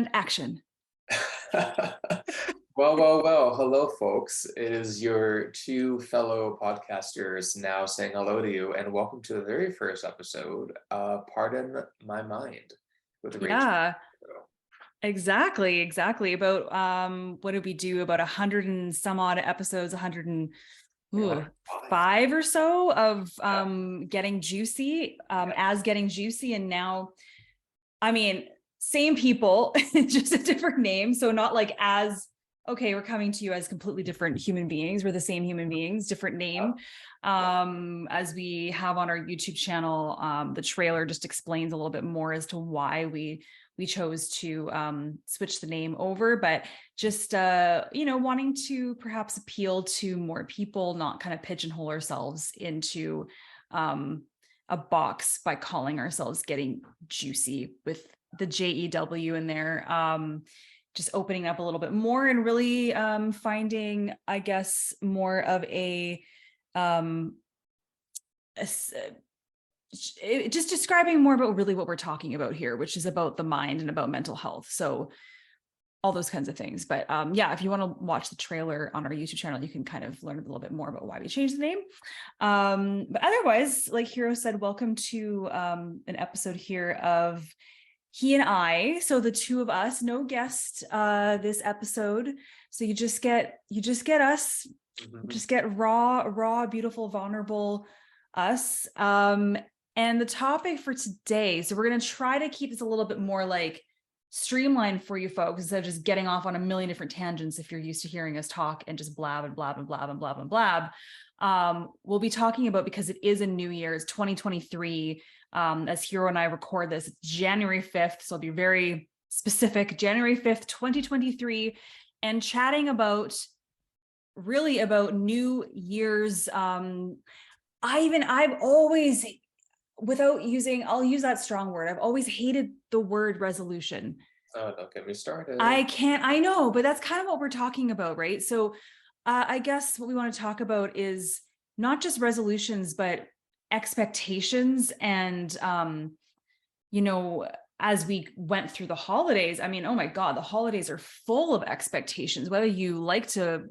and action. Well. Hello, folks. It is your two fellow podcasters now saying hello to you, and welcome to the very first episode, Pardon My Mind, with Rachel. Yeah, exactly. About what did we do? About 100 and some odd episodes, 100 and ooh, 105. five or so of Yeah. getting juicy, Yeah. as getting juicy. And now, I mean, same people, just a different name. So not like as okay, we're coming to you as completely different human beings. We're the same human beings, different name. As we have on our YouTube channel, the trailer just explains a little bit more as to why we chose to switch the name over, but just wanting to perhaps appeal to more people, not kind of pigeonhole ourselves into a box by calling ourselves getting juicy with the JEW in there. Just opening up a little bit more and really finding, I guess, more of just describing more about really what we're talking about here, which is about the mind and about mental health. So all those kinds of things. But yeah, if you want to watch the trailer on our YouTube channel, you can kind of learn a little bit more about why we changed the name. But otherwise, like Hiiro said, welcome to an episode here of he and I, so the two of us, no guest this episode. So you just get us, just get raw, beautiful, vulnerable us. And the topic for today, so we're going to try to keep this a little bit more like streamlined for you folks instead of just getting off on a million different tangents if you're used to hearing us talk and just blab and blab and blab and blab and blab. We'll be talking about, because it is a new year, it's 2023. As Hiiro and I record this, it's January 5th. So I'll be very specific, January 5th, 2023, and chatting about really about New Year's. I've always, I'll use that strong word. I've always hated the word resolution. Oh, don't get me started. I know, but that's kind of what we're talking about, right? So I guess what we want to talk about is not just resolutions, but expectations. And, as we went through the holidays, I mean, oh my God, the holidays are full of expectations, whether you like to,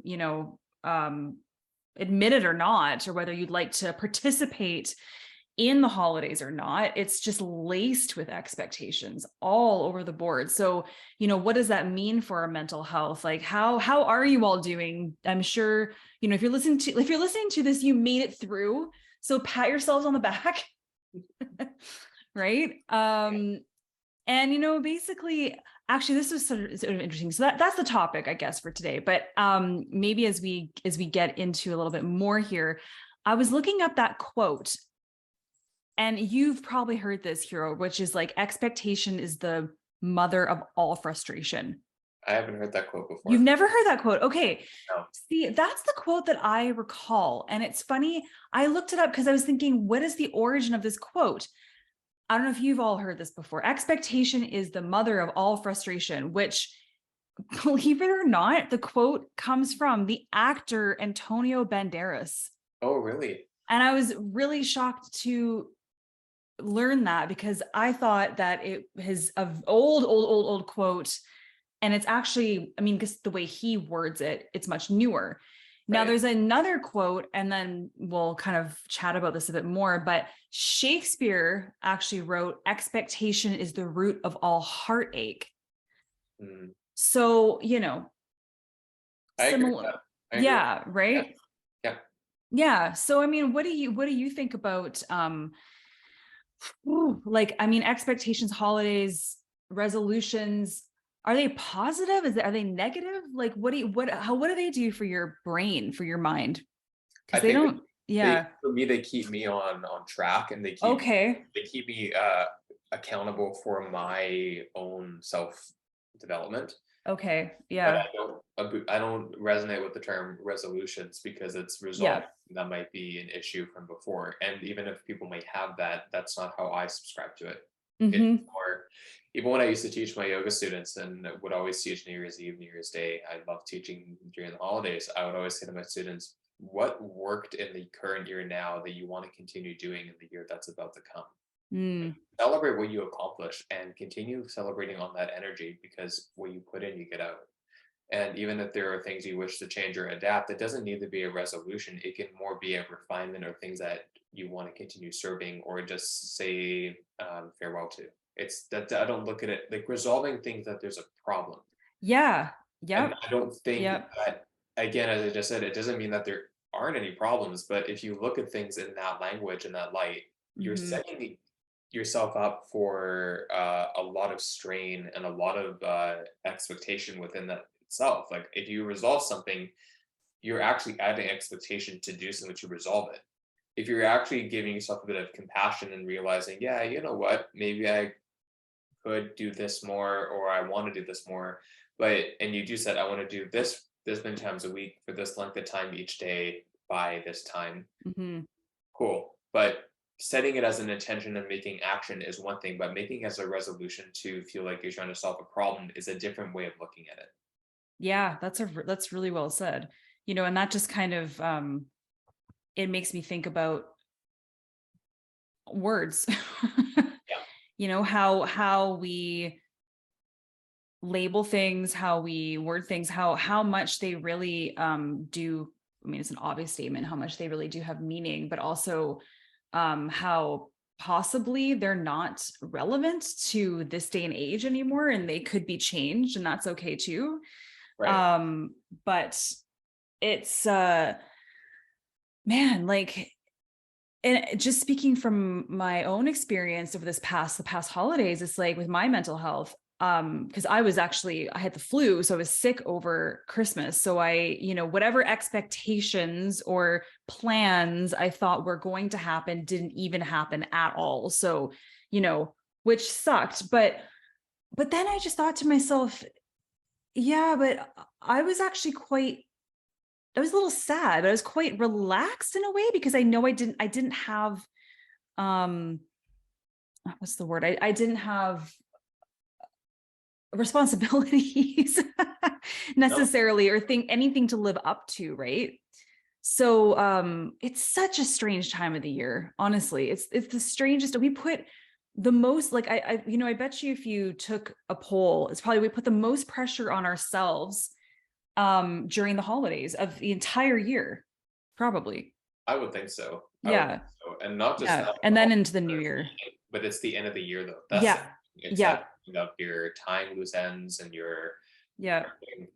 admit it or not, or whether you'd like to participate in the holidays or not. It's just laced with expectations all over the board. So, what does that mean for our mental health? Like how are you all doing? I'm sure, if you're listening to this, you made it through. So pat yourselves on the back. Right. And basically, actually, this was sort of interesting. So that's the topic, I guess, for today. But maybe as we get into a little bit more here, I was looking up that quote. And you've probably heard this, Hiiro, which is like, expectation is the mother of all frustration. I haven't heard that quote before. You've never heard that quote? Okay. No. See, that's the quote that I recall. And it's funny. I looked it up because I was thinking, what is the origin of this quote? I don't know if you've all heard this before. Expectation is the mother of all frustration, which, believe it or not, the quote comes from the actor Antonio Banderas. Oh, really? And I was really shocked to learn that, because I thought that it is an old quote. And it's actually, I mean, because the way he words it, it's much newer. Now, there's another quote, and then we'll kind of chat about this a bit more, but Shakespeare actually wrote, expectation is the root of all heartache. So, I agree with that. Yeah, right? Yeah. So, I mean, what do you think about, expectations, holidays, resolutions? Are they positive? Are they negative? Like, what do they do for your brain, for your mind? Because they don't. Yeah. For me, they keep me on track, and they keep me accountable for my own self development. Okay. But Yeah. I don't resonate with the term resolutions, because it's resolved. That might be an issue from before. And even if people may have that, that's not how I subscribe to it. It's more, even when I used to teach my yoga students and would always teach New Year's Eve, New Year's Day, I love teaching during the holidays. I would always say to my students, what worked in the current year now that you want to continue doing in the year that's about to come? Mm. Celebrate what you accomplish and continue celebrating on that energy, because what you put in, you get out. And even if there are things you wish to change or adapt, it doesn't need to be a resolution. It can more be a refinement of things that you want to continue serving or just say farewell to. It's that I don't look at it like resolving things that there's a problem. Yeah. And Yep. I don't think Yep. that, again, as I just said, it doesn't mean that there aren't any problems, but if you look at things in that language and that light, you're Hmm. setting yourself up for a lot of strain and a lot of expectation within that itself. Like if you resolve something, you're actually adding expectation to do something to resolve it. If you're actually giving yourself a bit of compassion and realizing, yeah, you know what, maybe I could do this more or I want to do this more. But and you do said I want to do this many times a week for this length of time each day by this time. Hmm. Cool. But setting it as an intention and making action is one thing, but making as a resolution to feel like you're trying to solve a problem is a different way of looking at it. Yeah, that's really well said. And that just kind of it makes me think about words. Yeah. How we label things, how we word things, how much they really do. I mean, it's an obvious statement how much they really do have meaning, but also how possibly they're not relevant to this day and age anymore, and they could be changed, and that's okay too. Right. But it's man, like, and just speaking from my own experience over the past holidays, it's like with my mental health, because I had the flu, so I was sick over Christmas. So whatever expectations or plans I thought were going to happen didn't even happen at all. So, which sucked. But then I just thought to myself, yeah, but I was a little sad, but I was quite relaxed in a way because I know I didn't have um what's the word? I didn't have responsibilities No, necessarily or think anything to live up to, right? So it's such a strange time of the year. Honestly, it's the strangest. We put the most, like, I bet you if you took a poll, it's probably we put the most pressure on ourselves during the holidays of the entire year, probably. I would think so. I would think Yeah. so. And not just Yeah. that, And then into the new year. but it's the end of the year though. That's Yeah. the it's Yeah. that of your time loose ends and your Yeah.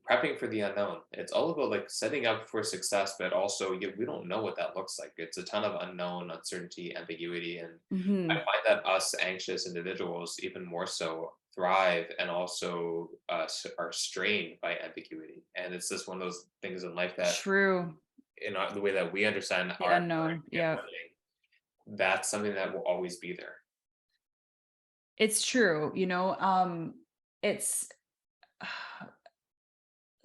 prepping for the unknown. It's all about like setting up for success, but also we don't know what that looks like. It's a ton of unknown, uncertainty, ambiguity, and I Hmm. find that us anxious individuals even more so thrive and also are strained by ambiguity. And it's just one of those things in life that, True. the way that we understand The our current unknown. way of Yeah. living, that's something that will always be there. It's true. It's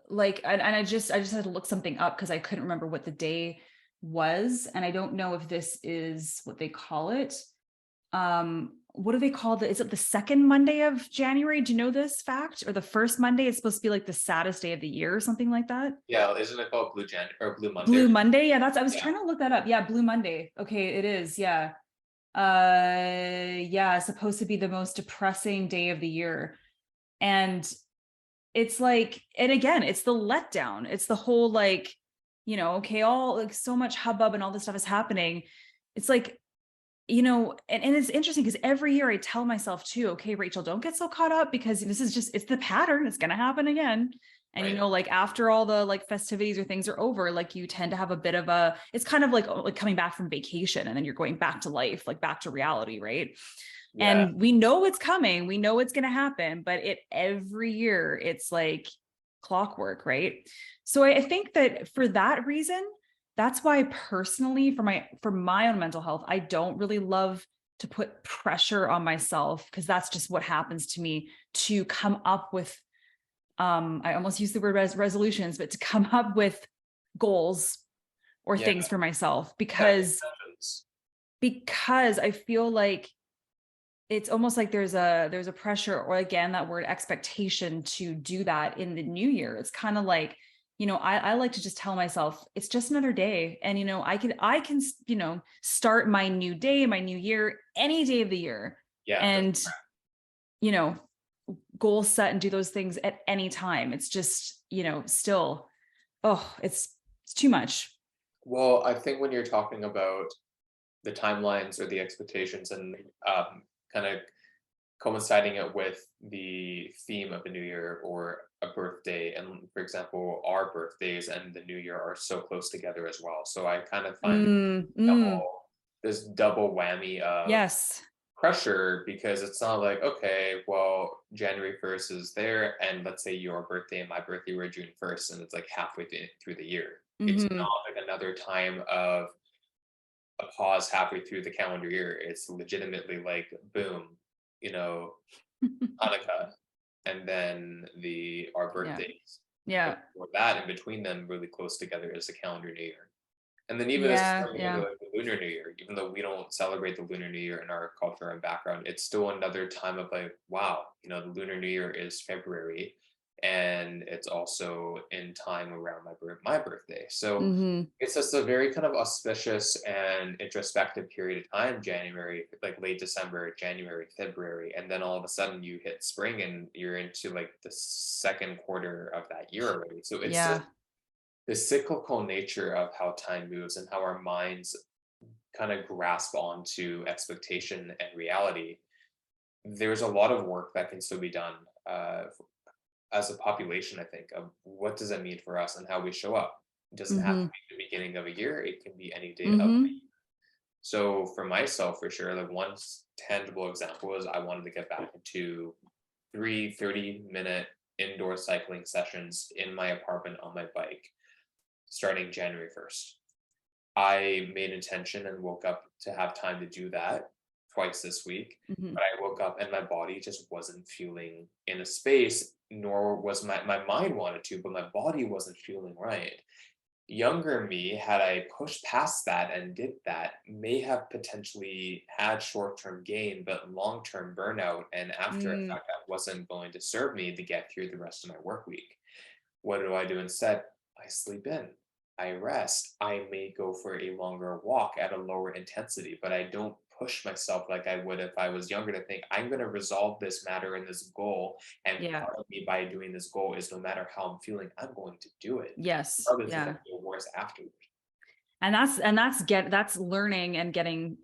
like, and I just had to look something up because I couldn't remember what the day was. And I don't know if this is what they call it. What do they call it? Is it the second Monday of January? Do you know this fact? Or the first Monday? It's supposed to be like the saddest day of the year or something like that. Yeah, isn't it called Blue Monday or Blue something? Monday. Yeah, I was Yeah. trying to look that up. Yeah, Blue Monday. Okay, it is. Yeah. Yeah, it's supposed to be the most depressing day of the year. And it's like, and again, it's the letdown. It's the whole like, okay, all like so much hubbub and all this stuff is happening. It's like, and it's interesting because every year I tell myself too, okay, Rachel, don't get so caught up because it's the pattern. It's going to happen again. And, Right. like after all the like festivities or things are over, like you tend to have a bit of it's kind of like coming back from vacation and then you're going back to life, like back to reality. Right. Yeah. And we know it's coming. We know it's going to happen, but every year it's like clockwork. Right. So I think that for that reason, that's why personally for my own mental health, I don't really love to put pressure on myself because that's just what happens to me to come up with I almost use the word resolutions, but to come up with goals or Yeah. things for myself Setting because intentions. I feel like it's almost like there's a pressure, or again that word expectation, to do that in the new year. It's kind of like, I like to just tell myself it's just another day. And, I can, start my new day, my new year, any day of the year. Yeah, And, you know, goal set and do those things at any time. It's just, still, it's too much. well, I think when you're talking about the timelines or the expectations and kind of coinciding it with the theme of the new year or a birthday, and for example our birthdays and the new year are so close together as well, so I kind of find Mm. double this double whammy of Yes. pressure, because it's not like, okay, well, January 1st is there, and let's say your birthday and my birthday were June 1st, and it's like halfway through the year. It's not Hmm. like another time of a pause halfway through the calendar year. It's legitimately like, boom, you know, Hanukkah, and then our Yeah. birthdays. But Yeah. for that, in between them, really close together is the calendar New Year. And then even this Yeah. turning into Yeah. like the Lunar New Year, even though we don't celebrate the Lunar New Year in our culture and background, it's still another time of like, wow, the Lunar New Year is February, and it's also in time around my birthday. So Hmm. it's just a very kind of auspicious and introspective period of time, January, like late December, January, February, and then all of a sudden you hit spring and you're into like the second quarter of that year already. So it's just Yeah. the cyclical nature of how time moves and how our minds kind of grasp onto expectation and reality. There's a lot of work that can still be done as a population, I think, of what does that mean for us and how we show up. It doesn't have to Hmm. be the beginning of a year, it can be any day of. Hmm. So for myself, for sure, like one tangible example is I wanted to get back into 30-minute indoor cycling sessions in my apartment on my bike starting January 1st. I made intention and woke up to have time to do that twice this week. Hmm. But I woke up and my body just wasn't feeling in a space, nor was my mind wanted to, but my body wasn't feeling right. Younger me, had I pushed past that and did that, may have potentially had short-term gain, but long-term burnout and after Mm. effect that wasn't going to serve me to get through the rest of my work week. What do I do instead? I sleep in. I rest. I may go for a longer walk at a lower intensity, but I don't push myself like I would if I was younger to think I'm going to resolve this matter and this goal. And Yeah. part of me by doing this goal is no matter how I'm feeling, I'm going to do it. Yes. Regardless if I Yeah. feel worse afterwards. And that's learning and getting,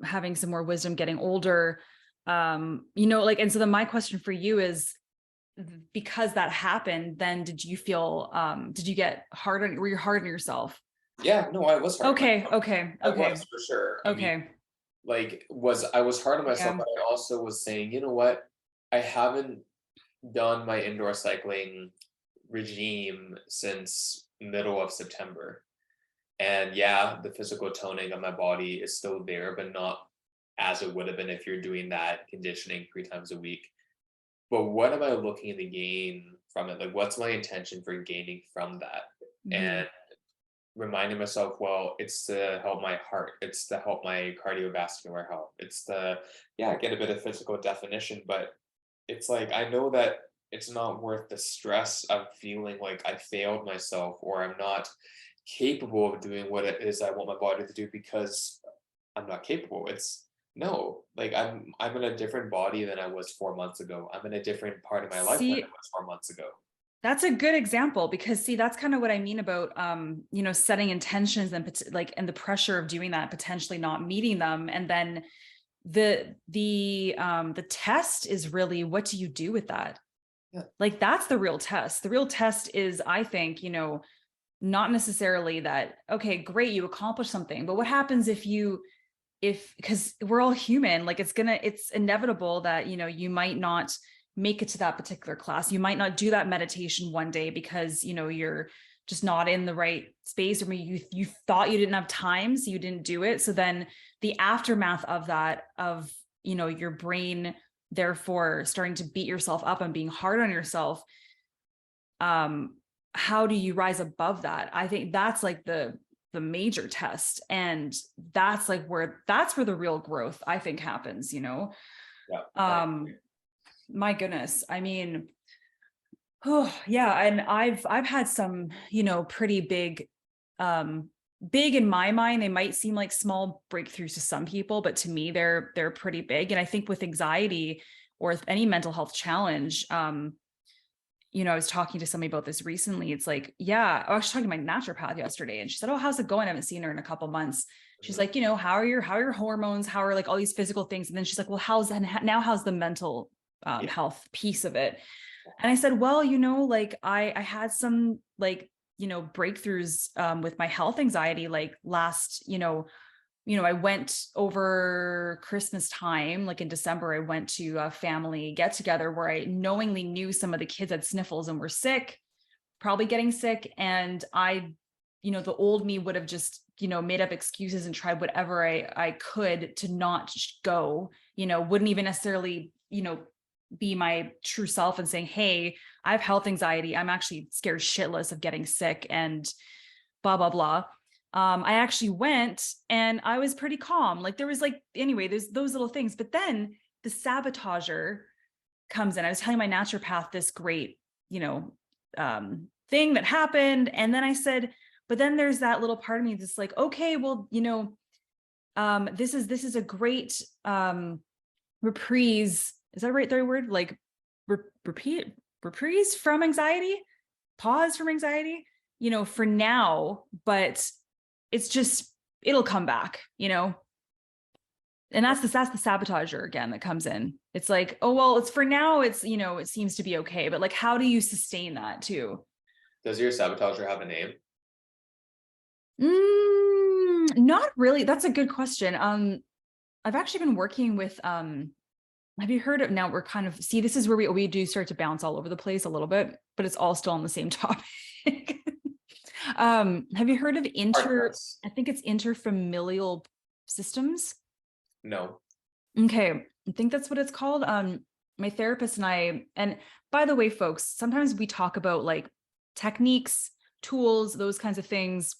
having some more wisdom, getting older. Like, and so then my question for you is, because that happened, then did you get hard on, were you hard on yourself? Yeah, no, I was hard on Okay. myself. Okay. I was Okay. for sure. I mean, Okay. like, I was hard on myself, Yeah. but I also was saying, you know what? I haven't done my indoor cycling regime since middle of September. And yeah, the physical toning of my body is still there, but not as it would have been if you're doing that conditioning 3 times a week. But what am I looking to gain from it? Like, what's my intention for gaining from that? Hmm. And reminding myself, well, it's to help my heart, it's to help my cardiovascular health, it's to, yeah, get a bit of physical definition, but it's like I know that it's not worth the stress of feeling like I failed myself or I'm not capable of doing what it is I want my body to do because I'm not capable. It's no, like I'm in a different body than I was 4 months ago. I'm in a different part of my life than I See, was 4 months ago. that's a good example, because see, that's kind of what I mean about, setting intentions and and the pressure of doing that, potentially not meeting them. And then the test is really, what do you do with that? Yeah. Like, that's the real test. The real test is, I think, not necessarily that, okay, great, you accomplished something, but what happens if because we're all human, like, it's inevitable that, you might not make it to that particular class. You might not do that meditation one day because, you're just not in the right space, or maybe you thought you didn't have time, so you didn't do it. So then the aftermath of that, of, your brain therefore starting to beat yourself up and being hard on yourself, how do you rise above that? I think that's like the major test, and that's where the real growth, I think, happens. Yeah. um my goodness, I mean, Oh, yeah. And I've had some, pretty big, big in my mind. They might seem like small breakthroughs to some people, but to me, they're pretty big. And I think with anxiety or with any mental health challenge, I was talking to somebody about this recently. It's like, yeah, I was talking to my naturopath yesterday, and she said, "Oh, how's it going? I haven't seen her in a couple months." She's Mhm. like, how are your hormones? How are like all these physical things? And then she's like, well, how's the mental Yeah. health piece of it? And I said, well, like I had some like, breakthroughs with my health anxiety like last, I went over Christmas time, like in December, I went to a family get together where I knowingly knew some of the kids had sniffles and were sick, probably getting sick. And the old me would have just, made up excuses and tried whatever I could to not go, wouldn't even necessarily, be my true self and saying, hey, I have health anxiety. I'm actually scared shitless of getting sick and blah, blah, blah. I actually went and I was pretty calm. Like there was like, anyway, there's those little things. But then the sabotager comes in. I was telling my naturopath this great, thing that happened. And then I said, but then there's that little part of me that's like, okay, well, this is a great reprise. Is that right? The right word? Like repeat reprise from anxiety, pause from anxiety, for now, but it's just, it'll come back, and that's the sabotager again that comes in. It's like, oh, well, it's for now, it's, it seems to be okay. But like, how do you sustain that too? Does your sabotager have a name? Not really. That's a good question. I've actually been working with have you heard of, now we're kind of, see, this is where we do start to bounce all over the place a little bit, but it's all still on the same topic. Have you heard of Partners. I think it's interfamilial systems? No. Okay, I think that's what it's called. My therapist and I, and by the way, folks, sometimes we talk about like techniques, tools, those kinds of things.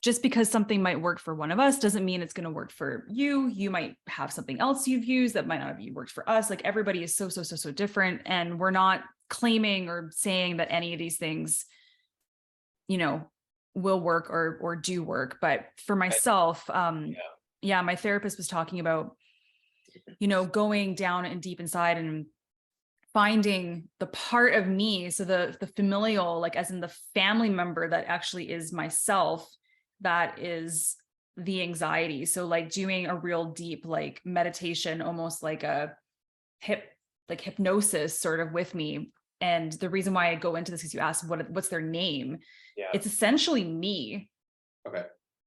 Just because something might work for one of us doesn't mean it's going to work for you. You might have something else you've used that might not have worked for us. Like everybody is so, so, so, so different. And we're not claiming or saying that any of these things, you know, will work or do work. But for I, myself, yeah. yeah, my therapist was talking about, going down and deep inside and finding the part of me, so the familial, like as in the family member that actually is myself, that is the anxiety. So like doing a real deep like meditation, almost like a hypnosis sort of with me. And the reason why I go into this is you asked what's their name. Yeah. It's essentially me, Okay.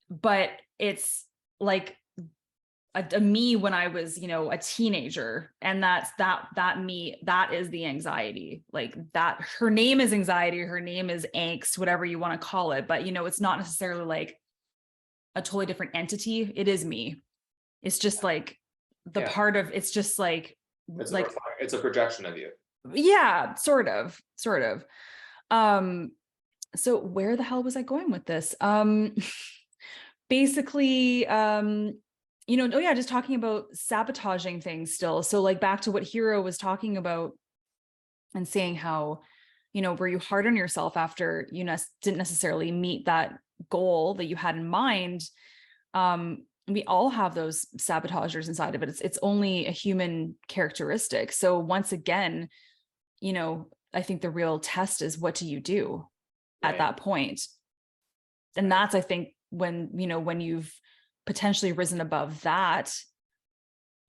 but it's like a me when I was, a teenager. And that me, that is the anxiety. Like that, her name is anxiety, her name is angst, whatever you want to call it. But, it's not necessarily like a totally different entity. It is me. It's just like the Yeah. part of, it's just like, It's a projection of you. yeah, sort of. Um, so where the hell was I going with this? Basically, oh yeah, just talking about sabotaging things still. So like back to what Hiiro was talking about and saying how, were you hard on yourself after you didn't necessarily meet that goal that you had in mind? We all have those sabotagers inside of it. It's only a human characteristic. So once again, I think the real test is, what do you do at Right. that point? And Right. that's, I think, when you've potentially risen above that,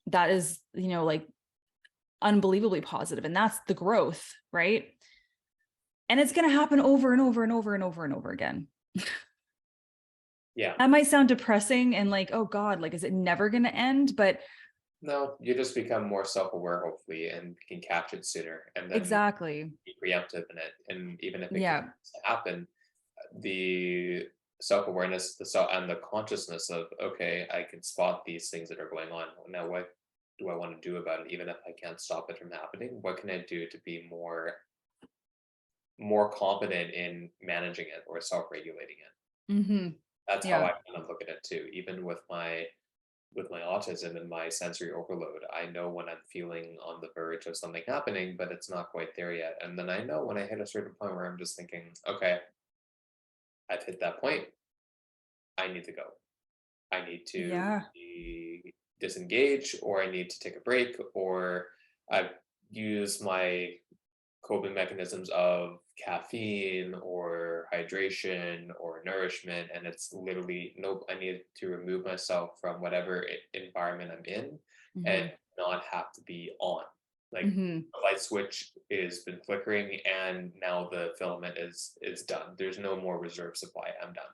that is, like unbelievably positive. And that's the growth, right? And it's going to happen over and over and over and over and over again. Yeah. That might sound depressing and like, oh God, like, is it never going to end? But No, you just become more self-aware, hopefully, and can catch it sooner, and then exactly. be preemptive in it. And even if it Yeah. continues to happen, the self-awareness, and the consciousness of, okay, I can spot these things that are going on. Now, what do I want to do about it? Even if I can't stop it from happening, what can I do to be more competent in managing it or self-regulating it? Mm-hmm. That's how Yeah. I kind of look at it too. Even with my with my autism and my sensory overload. I know when I'm feeling on the verge of something happening, but it's not quite there yet. And then I know when I hit a certain point where I'm just thinking, okay, I've hit that point. I need to go. I need to Yeah. disengage, or I need to take a break, or I've used my coping mechanisms of caffeine or hydration or nourishment, and it's literally nope, I need to remove myself from whatever environment I'm in and Hmm. not have to be on. Like Hmm. the light switch has been flickering and now the filament is done. There's no more reserve supply. I'm done.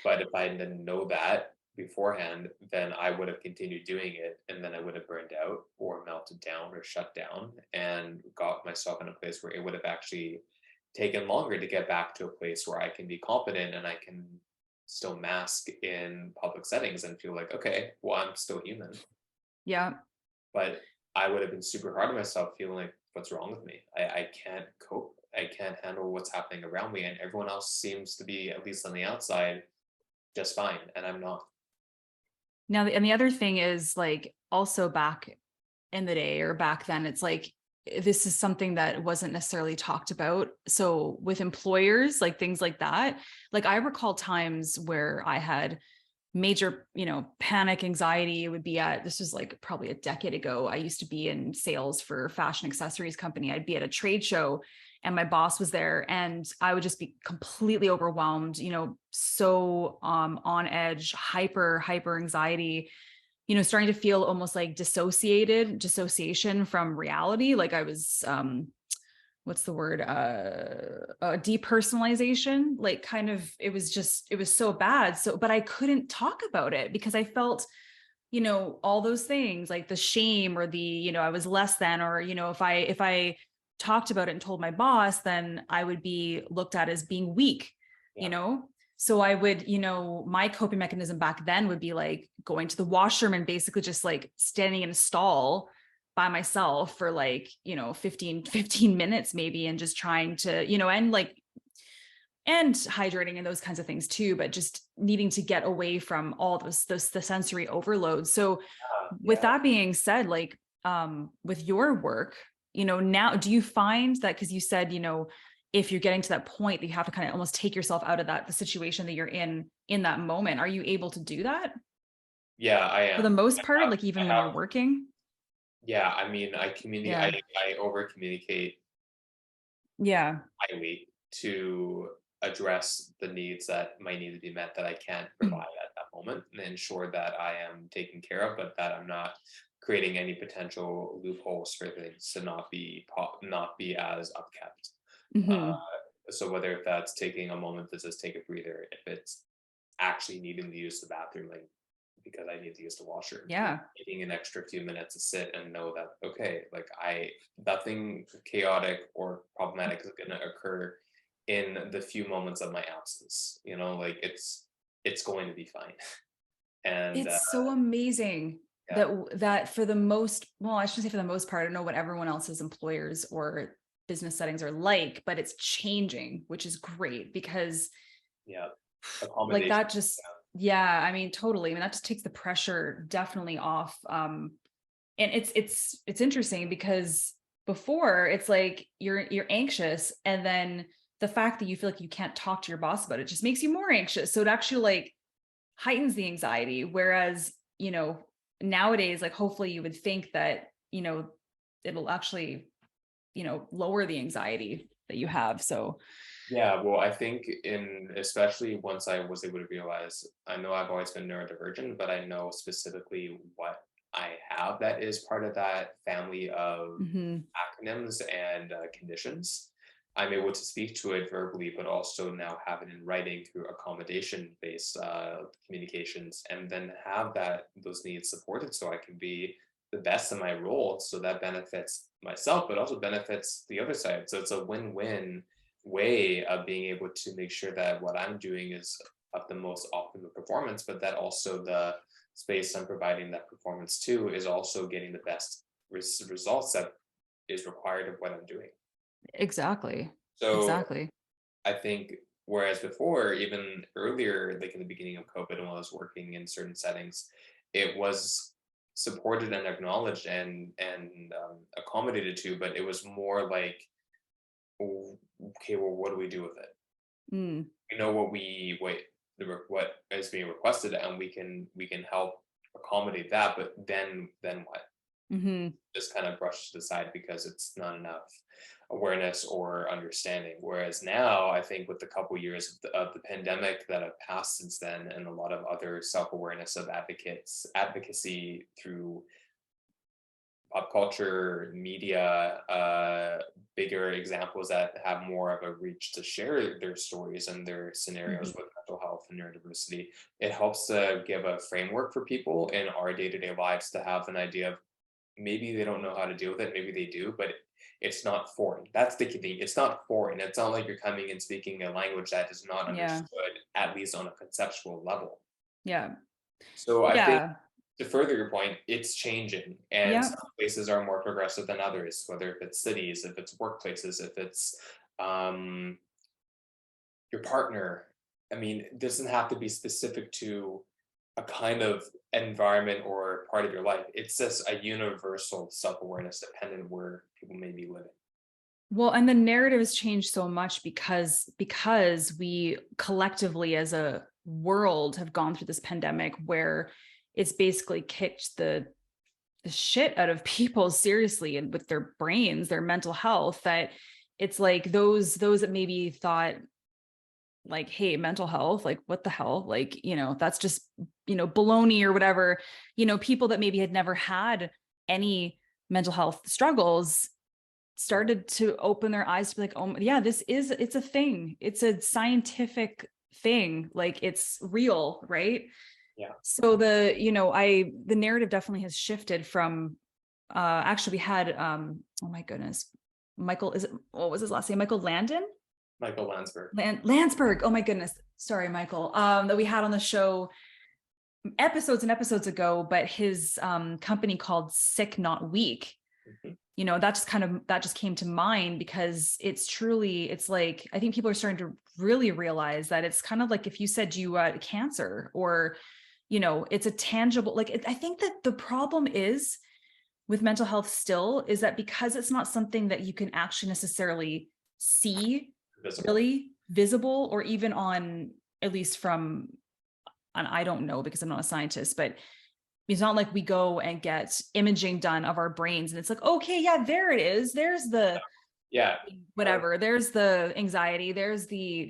But if I didn't know that beforehand, then I would have continued doing it, and then I would have burned out or melted down or shut down and got myself in a place where it would have actually taken longer to get back to a place where I can be confident and I can still mask in public settings and feel like, okay, well, I'm still human. Yeah. But I would have been super hard on myself, feeling like, what's wrong with me? I can't cope. I can't handle what's happening around me. And everyone else seems to be, at least on the outside, just fine. And I'm not. Now, and the other thing is like also back in the day or back then, it's like this is something that wasn't necessarily talked about. So with employers, like things like that, like I recall times where I had major, panic anxiety. It would be at, this was like probably a decade ago. I used to be in sales for a fashion accessories company. I'd be at a trade show and my boss was there and I would just be completely overwhelmed, so on edge, hyper anxiety, starting to feel almost like dissociation from reality. Like I was, what's the word? Depersonalization, like kind of, it was so bad. So, but I couldn't talk about it because I felt, all those things like the shame or the, I was less than, or, if I talked about it and told my boss, then I would be looked at as being weak, you Yeah. know? So I would, my coping mechanism back then would be like going to the washroom and basically just like standing in a stall by myself for like, 15 minutes maybe, and just trying to, and hydrating and those kinds of things too, but just needing to get away from all those the sensory overload. So with Yeah. that being said, like with your work, now do you find that, because you said, if you're getting to that point that you have to kind of almost take yourself out of the situation that you're in that moment, are you able to do that Yeah, I for the am. most part, like I even when have, you're working? yeah, I mean, I communicate, Yeah. I over communicate Yeah. highly to address the needs that might need to be met that I can't provide at that moment and ensure that I am taken care of, but that I'm not creating any potential loopholes for things to not be as upkept. Hmm. So whether if that's taking a moment to just take a breather, if it's actually needing to use the bathroom, like because I need to use the washroom, Yeah. taking an extra few minutes to sit and know that okay, like nothing chaotic or problematic is going to occur in the few moments of my absence. Like it's going to be fine. And It's so amazing yeah, that for the most, well, I shouldn't say for the most part, I don't know what everyone else's employers or business settings are like, but it's changing, which is great because yeah, like accommodation. that just, yeah, I mean, totally. I mean, that just takes the pressure definitely off. And it's interesting because before it's like you're anxious, and then the fact that you feel like you can't talk to your boss about it just makes you more anxious. So it actually like heightens the anxiety. Whereas, nowadays, like hopefully you would think that, it'll actually, lower the anxiety that you have. So Yeah, well, I think especially once I was able to realize, I know I've always been neurodivergent, but I know specifically what I have that is part of that family of mhm. acronyms and conditions. I'm able to speak to it verbally, but also now have it in writing through accommodation-based communications, and then have those needs supported so I can be the best in my role. So that benefits myself, but also benefits the other side. So it's a win-win way of being able to make sure that what I'm doing is of the most optimal performance, but that also the space I'm providing that performance to is also getting the best results that is required of what I'm doing. Exactly. So Exactly. I think whereas before, even earlier, like in the beginning of COVID, when I was working in certain settings, it was supported and acknowledged and accommodated to, but it was more like, "Oh, okay, well, what do we do with it? Mm, We know what is being requested, and we can help accommodate that, but then what?" mhm. Just kind of brushed aside because it's not enough awareness or understanding. Whereas now, I think with the couple years of the pandemic that have passed since then, and a lot of other self-awareness of advocacy through pop culture, media, bigger examples that have more of a reach to share their stories and their Mhm. scenarios with mental health and neurodiversity, it helps to give a framework for people in our day-to-day lives to have an idea of, maybe they don't know how to deal with it, maybe they do, but it's not foreign. That's the key thing. It's not foreign. It's not like you're coming and speaking a language that is not Yeah. understood, at least on a conceptual level. Yeah. So I think, Yeah. to further your point, it's changing, and Yeah. some places are more progressive than others, whether if it's cities, if it's workplaces, if it's um, your partner. I mean, it doesn't have to be specific to a kind of environment or part of your life. It's just a universal self-awareness dependent where people may be living. Well, and the narrative has changed so much because we collectively as a world have gone through this pandemic where it's basically kicked the shit out of people seriously and with their brains, their mental health, that it's like those that maybe thought like, hey, mental health, like what the hell? Like, that's just, baloney or whatever, people that maybe had never had any mental health struggles started to open their eyes to be like, oh yeah, it's a thing. It's a scientific thing. Like it's real, right? Yeah. So the narrative definitely has shifted from actually we had oh my goodness, Michael, what was his last name? Michael Landon? Michael Landsberg. Landsberg. Oh my goodness. Sorry, Michael. That we had on the show episodes and episodes ago, but his company called Sick Not Weak, Mhm. that just came to mind because it's like I think people are starting to really realize that it's kind of like if you said you cancer, or it's a tangible, like I think that the problem is with mental health still is that because it's not something that you can actually necessarily see Visible. really visible, or even on, at least from, and I don't know because I'm not a scientist, but it's not like we go and get imaging done of our brains and it's like, okay, yeah, there it is. There's the Yeah. whatever. There's the anxiety. There's the,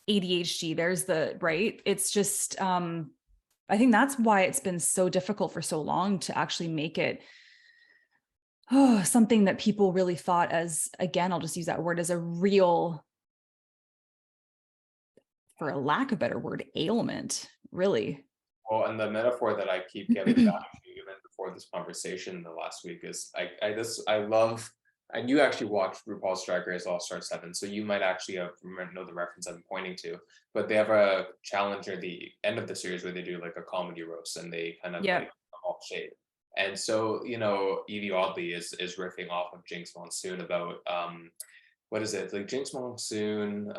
ADHD. There's the, right. It's just, I think that's why it's been so difficult for so long to actually make it something that people really thought as, again, I'll just use that word, as a real, for a lack of a better word, ailment, really. Well, and the metaphor that I keep getting back to even before this conversation the last week is, I love, and you actually watched RuPaul's Drag Race All Star 7, so you might actually know the reference I'm pointing to. But they have a challenge near the end of the series where they do like a comedy roast and they kind of Yeah. like all shade. And so, Evie Oddly is riffing off of Jinx Monsoon about what is it, like Jinx Monsoon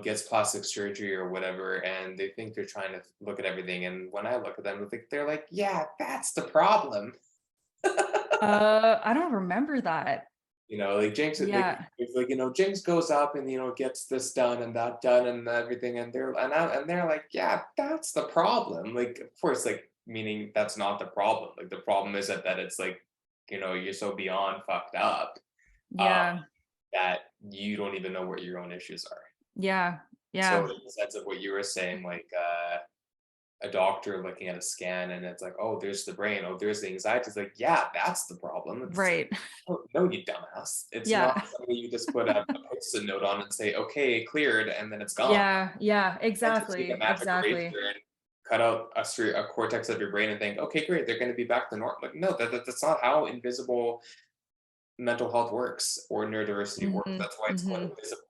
gets plastic surgery or whatever, and they think they're trying to look at everything. And when I look at them, I think they're like, yeah, that's the problem. I don't remember that. Like Jinx, Yeah. it's like, Jinx goes up and gets this done and that done and everything, and they're like, yeah, that's the problem. Like, of course, like, meaning that's not the problem. Like, the problem is that it's like, you're so beyond fucked up, um, Yeah. that you don't even know what your own issues are. Yeah. So Yeah. in the sense of what you were saying, like a doctor looking at a scan and it's like, oh, there's the brain, oh, there's the anxiety. It's like, yeah, that's the problem. It's like, Right. oh, no, you dumbass. It's not Yeah. something you just put a post-it note on and say, okay, cleared, and then it's gone. Yeah. Yeah. And to take a Exactly. magic Exactly. eraser and cut out a cortex of your brain and think, okay, great, they're going to be back to normal. Like, no, that's not how invisible mental health works or neurodiversity works. Mm-hmm. That's why it's called Mm-hmm. invisible.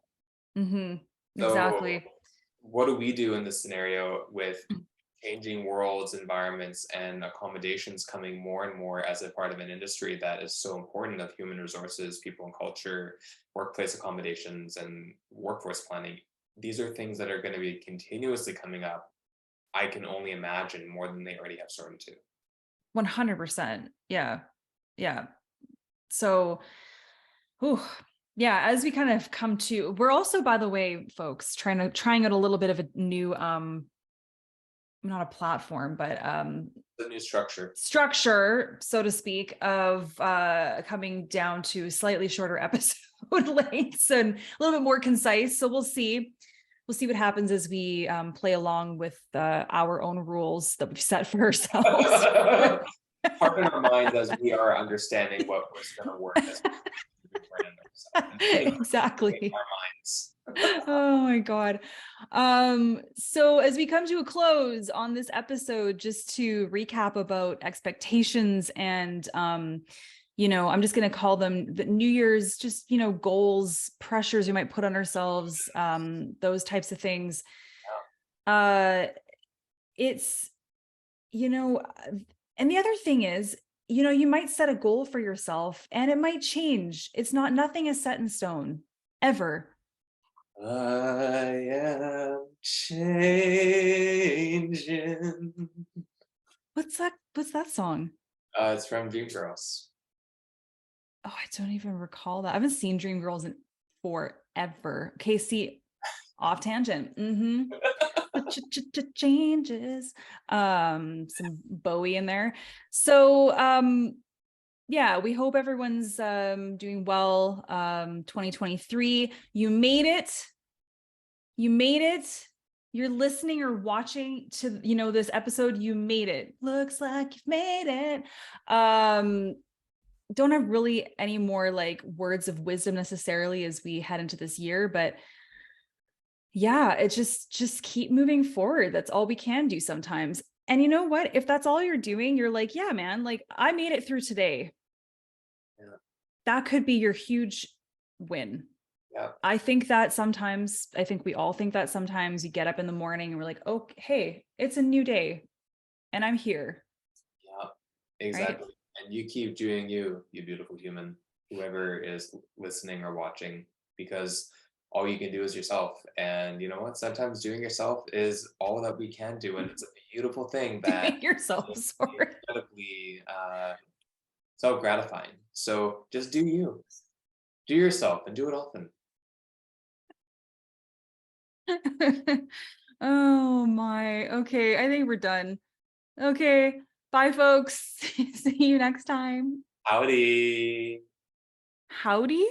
Mm-hmm. So Exactly. what do we do in this scenario with changing worlds, environments, and accommodations coming more and more as a part of an industry that is so important of human resources, people and culture, workplace accommodations, and workforce planning? These are things that are going to be continuously coming up I can only imagine more than they already have started to. 100%. Yeah. Yeah. So, whew, yeah, as we kind of come to, we're also, by the way, folks, trying out a little bit of a new, not a platform, but The new structure. so to speak, of coming down to slightly shorter episode lengths and a little bit more concise. So we'll see what happens as we play along with our own rules that we've set for ourselves. Harden our minds as we are understanding what was going to work as we plan ourselves. Exactly. Our minds. Oh my God. So as we come to a close on this episode, just to recap about expectations and I'm just going to call them the New Year's, just, goals, pressures we might put on ourselves, those types of things. It's, and the other thing is, you might set a goal for yourself and it might change. Nothing is set in stone ever. I am changing. What's that song? It's from Dreamgirls. Oh, I don't even recall that. I haven't seen Dreamgirls in forever. Okay, see, off tangent. Changes. Some Bowie in there. So yeah, we hope everyone's doing well. 2023. You made it. You're listening or watching to this episode. You made it. Looks like you've made it. Don't have really any more like words of wisdom necessarily as we head into this year, but yeah, it's just keep moving forward. That's all we can do sometimes. And you know what? If that's all you're doing, you're like, yeah, man, like I made it through today. Yeah. That could be your huge win. Yeah. I think we all think that sometimes you get up in the morning and we're like, oh, hey, it's a new day and I'm here. Yeah, exactly. Right? And you keep doing you beautiful human, whoever is listening or watching, because all you can do is yourself. And you know what? Sometimes doing yourself is all that we can do. And it's a beautiful thing that Yourself, is sorry. incredibly self-gratifying. So just do you. Do yourself and do it often. Oh my. Okay, I think we're done. Okay. Bye, folks. See you next time. Howdy. Howdy.